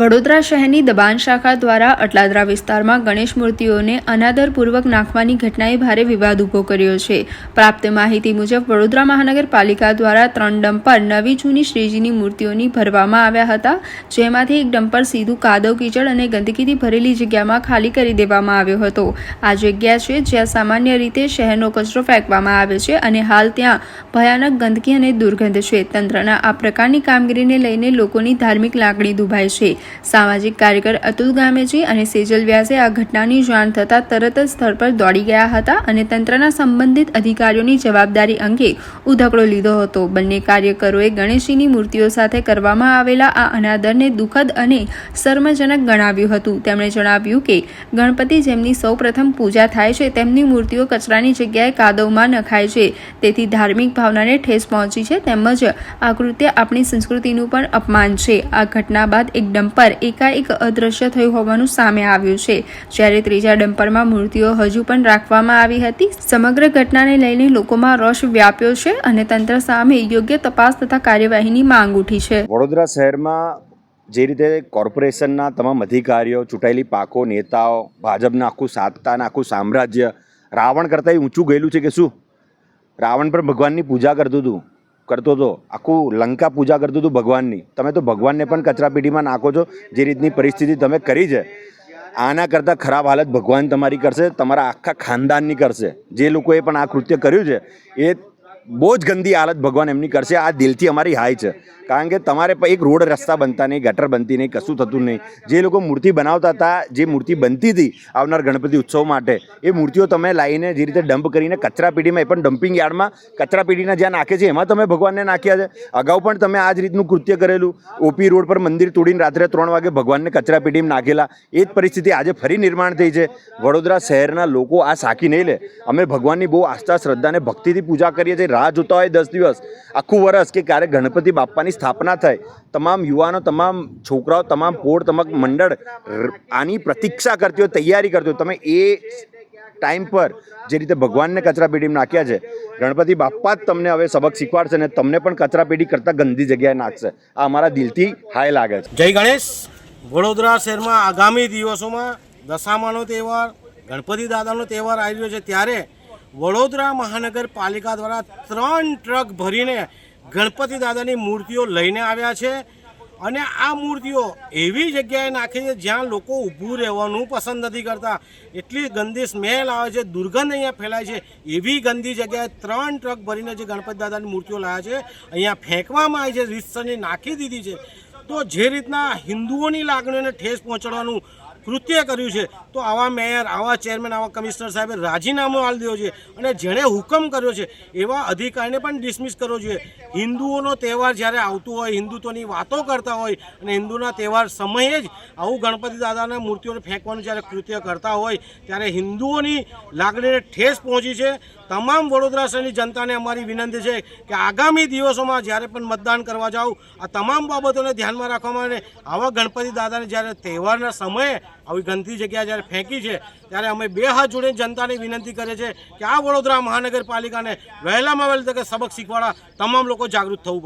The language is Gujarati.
વડોદરા શહેરની દબાણ શાખા દ્વારા અટલાદરા વિસ્તારમાં ગણેશ મૂર્તિઓને અનાદરપૂર્વક નાખવાની ઘટનાએ ભારે વિવાદ ઊભો કર્યો છે। પ્રાપ્ત માહિતી મુજબ વડોદરા મહાનગરપાલિકા દ્વારા 3 ડમ્પર નવી જૂની શ્રીજીની મૂર્તિઓની ભરવામાં આવ્યા હતા, જેમાંથી એક ડમ્પર સીધું કાદવ કીચડ અને ગંદકીથી ભરેલી જગ્યામાં ખાલી કરી દેવામાં આવ્યો હતો। આ જગ્યા છે જ્યાં સામાન્ય રીતે શહેરનો કચરો ફેંકવામાં આવે છે અને હાલ ત્યાં ભયાનક ગંદકી અને દુર્ગંધ છે। તંત્રના આ પ્રકારની કામગીરીને લઈને લોકોની ધાર્મિક લાગણી દુભાઈ છે। સામાજિક કાર્યકર અતુલ ગામેજી અને સેજલ વ્યાસે આ ઘટનાની જાણ થતાં તરત જ સ્થળ પર દોડી ગયા હતા અને તંત્રના સંબંધિત અધિકારીઓની જવાબદારી અંગે ઉધકડો લીધો હતો। બંને કાર્યકરોએ ગણેશજીની મૂર્તિઓ સાથે કરવામાં આવેલા આ અનાદરને દુઃખદ અને શર્મજનક ગણાવ્યું હતું। તેમણે જણાવ્યું કે ગણપતિ જેમની સૌપ્રથમ પૂજા થાય છે તેમની મૂર્તિઓ કચરાની જગ્યાએ કાદવમાં નખાય છે, તેથી ધાર્મિક ભાવનાને ઠેસ પહોંચી છે, તેમજ આ કૃત્ય આપણી સંસ્કૃતિનું પણ અપમાન છે। આ ઘટના બાદ એક ડમ્પર એકાએક અદ્રશ્ય થયું હોવાનું સામે આવ્યું છે, જ્યારે ત્રીજા ડમ્પરમાં મૂર્તિઓ હજુ પણ રાખવામાં આવી હતી। સમગ્ર ઘટનાને લઈને લોકોમાં રોષ વ્યાપ્યો છે અને તંત્ર સામે યોગ્ય તપાસ તથા કાર્યવાહીની માંગ ઉઠી છે। વડોદરા શહેરમાં જે રીતે કોર્પોરેશનના તમામ અધિકારીઓ, ચૂંટાયેલી પાકો, નેતાઓ, ભાજપના આખું સાત્તાના આખું સામ્રાજ્ય રાવણ કરતાં ઊંચું ગયેલું છે કે શું? રાવણ પણ ભગવાનની પૂજા કરતો હતો, આખું લંકા પૂજા કરતું હતું ભગવાનની। તમે તો ભગવાનને પણ કચરાપેટીમાં નાખો છો। જે રીતની પરિસ્થિતિ તમે કરી છે, આના કરતાં ખરાબ હાલત ભગવાન તમારી કરશે, તમારા આખા ખાનદાનની કરશે। જે લોકોએ પણ આ કૃત્ય કર્યું છે એ બહુ જ ગંદી હાલત ભગવાન એમની કરશે। આ દિલથી અમારી હાય છે, કારણ કે તમારે એક રોડ રસ્તા બનતા નહીં, ગટર બનતી નહીં, કશું થતું નહીં। જે લોકો મૂર્તિ બનાવતા હતા, જે મૂર્તિ બનતી હતી આવનાર ગણપતિ ઉત્સવ માટે, એ મૂર્તિઓ તમે લાવીને જે રીતે ડમ્પ કરીને કચરાપેટીમાં, એ પણ ડમ્પિંગ યાર્ડમાં કચરાપેટીના જ્યાં નાખે છે એમાં તમે ભગવાનને નાખ્યા છે। અગાઉ પણ તમે આ જ રીતનું કૃત્ય કરેલું। ઓપી રોડ પર મંદિર તોડીને રાત્રે 3 વાગે ભગવાનને કચરાપેટીમાં નાખેલા। એ જ પરિસ્થિતિ આજે ફરી નિર્માણ થઈ છે। વડોદરા શહેરના લોકો આ સાકી નહીં લે। અમે ભગવાનની બહુ આસ્થા, શ્રદ્ધા અને ભક્તિથી પૂજા કરીએ છીએ। રાહ જોતા હોય 10 દિવસ, આખું વર્ષ કે ક્યારે ગણપતિ બાપ્પાની સ્થાપના થાય। તમામ યુવાનો, તમામ છોકરાઓ, તમામ પોળ, તમામ મંડળ આની પ્રતીક્ષા કરતી હોય, તૈયારી કરતી હોય। તમે એ ટાઈમ પર જે રીતે ભગવાનને કચરાપેટીમાં નાખ્યા છે, ગણપતિ બાપ્પા જ તમને હવે સબક શીખવાડશે ને તમને પણ કચરાપેટી કરતાં ગંદી જગ્યાએ નાખશે। આ અમારા દિલથી હાય લાગે છે। જય ગણેશ। વડોદરા શહેરમાં આગામી દિવસોમાં દશામાનો તહેવાર, ગણપતિ દાદાનો તહેવાર આવી રહ્યો છે, ત્યારે વડોદરા મહાનગરપાલિકા દ્વારા 3 ટ્રક ભરીને ગણપતિ દાદાની મૂર્તિઓ લઈને આવ્યા છે અને આ મૂર્તિઓ એવી જગ્યાએ નાખી છે જ્યાં લોકો ઊભું રહેવાનું પસંદ નથી કરતા। એટલી ગંદી સ્મેલ આવે છે, દુર્ગંધ અહીંયા ફેલાય છે। એવી ગંદી જગ્યાએ 3 ટ્રક ભરીને જે ગણપતિ દાદાની મૂર્તિઓ લાવ્યા છે અહીંયા ફેંકવામાં આવી છે, રીતસરની નાખી દીધી છે। તો જે રીતના હિન્દુઓની લાગણીઓને ઠેસ પહોંચાડવાનું કૃત્ય કર્યું છે, તો આવા મેયર, આવા ચેરમેન, આવા કમિશનર સાહેબે રાજીનામું આપી દેવું જોઈએ અને જેણે હુકમ કર્યો છે એવા અધિકારીને પણ ડિસમિસ કરવો જોઈએ। હિન્દુઓનો તહેવાર જ્યારે આવતું હોય, હિન્દુત્વની વાતો કરતા હોય અને હિન્દુના તહેવાર સમયે જ આવું ગણપતિ દાદાના મૂર્તિઓને ફેંકવાનું જ્યારે કૃત્ય કરતા હોય, ત્યારે હિન્દુઓની લાગણીને ઠેસ પહોંચી છે। તમામ વડોદરા શહેરની જનતાને અમારી વિનંતી છે કે આગામી દિવસોમાં જ્યારે પણ મતદાન કરવા જાઓ, આ તમામ બાબતોને ધ્યાનમાં રાખવામાં આવે। આવા ગણપતિ દાદાને જ્યારે તહેવારના સમયે આવી ગંદી જગ્યા જ્યારે ફેંકી છે, ત્યારે અમે 2 હાથ જોડીને જનતાને વિનંતી કરીએ છીએ કે આ વડોદરા મહાનગરપાલિકાને વહેલામાં વહેલી તકે સબક શીખવાડવા તમામ લોકો જાગૃત થવું પડે।